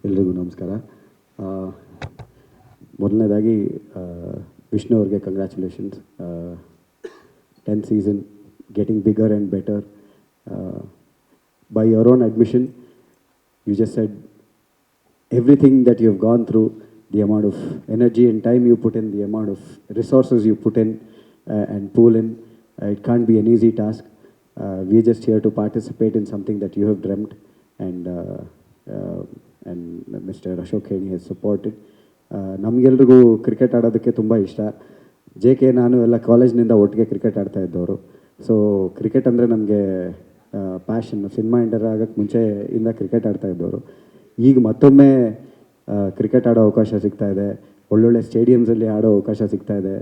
ಎಲ್ರಿಗೂ ನಮಸ್ಕಾರ. ಮೊದಲನೇದಾಗಿ ವಿಷ್ಣು ಅವ್ರಿಗೆ congratulations. 10th season, getting bigger and better. By your own admission, you just said everything that you've gone through, the amount of energy and time you put in, the amount of resources you put in and pool in, it can't be an easy task. We're just here to participate in something that you have dreamt, and Mr. Ashok Heni has supported. ನಮಗೆಲ್ರಿಗೂ cricket ಆಡೋದಕ್ಕೆ ತುಂಬ ಇಷ್ಟ. JK ನಾನು ಎಲ್ಲ ಕಾಲೇಜ್ನಿಂದ ಒಟ್ಟಿಗೆ cricket ಆಡ್ತಾ ಇದ್ದವರು. So cricket ಅಂದರೆ ನಮಗೆ ಪ್ಯಾಷನ್. ಸಿನಿಮಾ ಎಂಟರ್ ಆಗೋಕ್ಕೆ ಮುಂಚೆಯಿಂದ ಕ್ರಿಕೆಟ್ ಆಡ್ತಾ ಇದ್ದವರು. ಈಗ ಮತ್ತೊಮ್ಮೆ ಕ್ರಿಕೆಟ್ ಆಡೋ ಅವಕಾಶ ಸಿಗ್ತಾಯಿದೆ. ಒಳ್ಳೊಳ್ಳೆ ಸ್ಟೇಡಿಯಮ್ಸಲ್ಲಿ ಆಡೋ ಅವಕಾಶ ಸಿಗ್ತಾಯಿದೆ.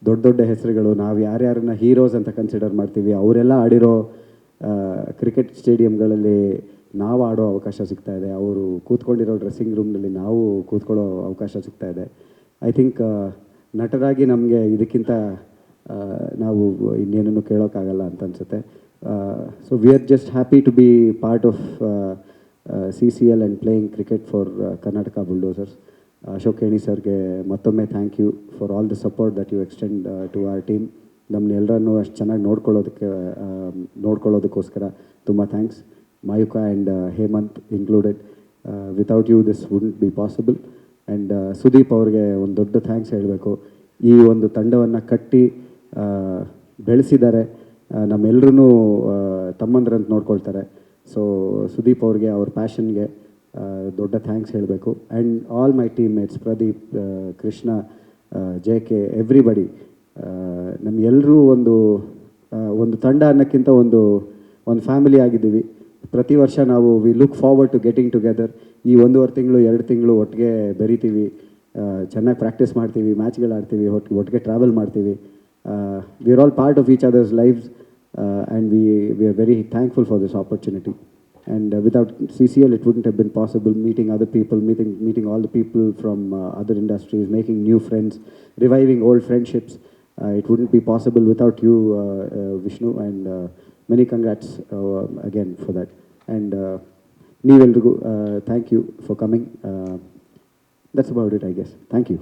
ದೊಡ್ಡ ದೊಡ್ಡ ಹೆಸರುಗಳು, ನಾವು ಯಾರ್ಯಾರನ್ನ ಹೀರೋಸ್ ಅಂತ ಕನ್ಸಿಡರ್ ಮಾಡ್ತೀವಿ ಅವರೆಲ್ಲ ಆಡಿರೋ ಕ್ರಿಕೆಟ್ ಸ್ಟೇಡಿಯಮ್ಗಳಲ್ಲಿ ನಾವು ಆಡೋ ಅವಕಾಶ ಸಿಗ್ತಾಯಿದೆ. ಅವರು ಕೂತ್ಕೊಂಡಿರೋ ಡ್ರೆಸ್ಸಿಂಗ್ ರೂಮ್ನಲ್ಲಿ ನಾವು ಕೂತ್ಕೊಳ್ಳೋ ಅವಕಾಶ ಸಿಗ್ತಾಯಿದೆ. ಐ ಥಿಂಕ್ ನಟರಾಗಿ ನಮಗೆ ಇದಕ್ಕಿಂತ ನಾವು ಇನ್ನೇನನ್ನು ಕೇಳೋಕ್ಕಾಗಲ್ಲ ಅಂತ ಅನಿಸುತ್ತೆ. So we are just happy to be part of CCL and playing cricket for Karnataka bulldozers. Ashok Heni ಸರ್ಗೆ ಮತ್ತೊಮ್ಮೆ thank you for all the support that you extend to our team. ನಮ್ಮನ್ನ ಎಲ್ಲರನ್ನೂ ಅಷ್ಟು ಚೆನ್ನಾಗಿ ನೋಡ್ಕೊಳ್ಳೋದಕ್ಕೋಸ್ಕರ ತುಂಬ thanks. Mayuka and Hemant included. Without you this wouldn't be possible. And Sudeep ಅವ್ರಿಗೆ ಒಂದು ದೊಡ್ಡ ಥ್ಯಾಂಕ್ಸ್ ಹೇಳಬೇಕು. ಈ ಒಂದು ತಂಡವನ್ನು ಕಟ್ಟಿ ಬೆಳೆಸಿದ್ದಾರೆ. ನಮ್ಮೆಲ್ಲರೂ ತಮ್ಮಂದ್ರಂತ ನೋಡ್ಕೊಳ್ತಾರೆ. ಸೊ ಸುದೀಪ್ ಅವ್ರಿಗೆ, ಅವ್ರ ಪ್ಯಾಷನ್ಗೆ ದೊಡ್ಡ ಥ್ಯಾಂಕ್ಸ್ ಹೇಳಬೇಕು. And all my teammates, Pradeep, Krishna, JK, everybody. ನಮ್ಗೆಲ್ಲರೂ ಒಂದು ತಂಡ ಅನ್ನೋಕ್ಕಿಂತ ಒಂದು ಫ್ಯಾಮಿಲಿ ಆಗಿದ್ದೀವಿ. ಪ್ರತಿ ವರ್ಷ ನಾವು we look forward to getting together. ಈ 1.5 ತಿಂಗಳು 2 ತಿಂಗಳು ಒಟ್ಟಿಗೆ ಬೆರಿತೀವಿ, ಚೆನ್ನಾಗಿ ಪ್ರಾಕ್ಟೀಸ್ ಮಾಡ್ತೀವಿ, ಮ್ಯಾಚ್ಗಳು ಆಡ್ತೀವಿ, ಒಟ್ಟಿಗೆ ಟ್ರಾವೆಲ್ ಮಾಡ್ತೀವಿ. We are all part of each others lives and we are very thankful for this opportunity. And without CCL it wouldn't have been possible. Meeting other people, meeting all the people from other industries, making new friends, reviving old friendships. It wouldn't be possible without you, Vishnu, and many congrats again for that. And ನೀವೆಲ್ರಿಗೂ thank you for coming. That's about it, I guess. Thank you.